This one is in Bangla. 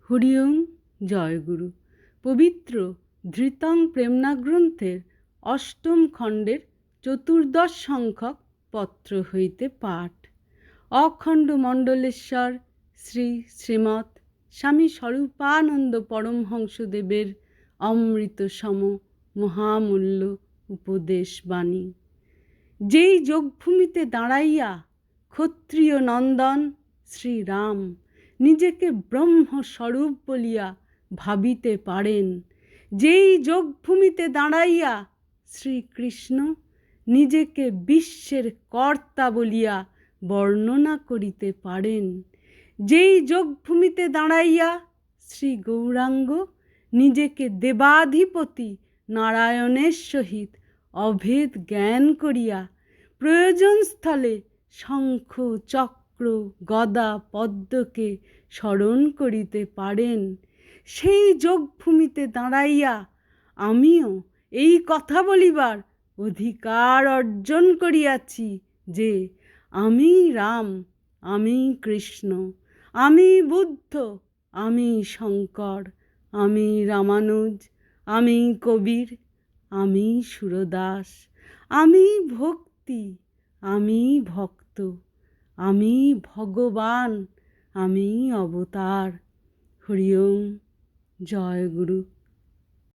হরি ওম জয়গুরু। পবিত্র ধৃতং প্রেমনা গ্রন্থের অষ্টম খণ্ডের চতুর্দশ সংখ্যক পত্র হইতে পাঠ। অখণ্ড মণ্ডলেশ্বর শ্রী শ্রীমৎ স্বামী স্বরূপানন্দ পরমহংসদেবের অমৃত সম মহামূল্য উপদেশ বাণী। যেই যোগভূমিতে দাঁড়াইয়া ক্ষত্রিয় নন্দন শ্রীরাম নিজেকে ব্রহ্মস্বরূপ বলিয়া ভাবিতে পারেন, যেই যোগভূমিতে দাঁড়াইয়া শ্রীকৃষ্ণ নিজেকে বিশ্বের কর্তা বলিয়া বর্ণনা করিতে পারেন, যেই যোগভূমিতে দাঁড়াইয়া শ্রী গৌরাঙ্গ নিজেকে দেবাধিপতি নারায়ণের সহিত অভেদ জ্ঞান করিয়া প্রয়োজনস্থলে শঙ্খ চক্র গদা পদ্মকে স্মরণ করিতে পারেন, সেই যোগভূমিতে দাঁড়াইয়া আমিও এই কথা বলিবার অধিকার অর্জন করিয়াছি যে আমি রাম, আমি কৃষ্ণ, আমি বুদ্ধ, আমি শঙ্কর, আমি রামানুজ, আমি কবির, আমি সুরদাস, আমি ভক্তি, আমি ভক্ত, আমি ভগবান, আমি অবতার। হরি ওম জয় গুরু।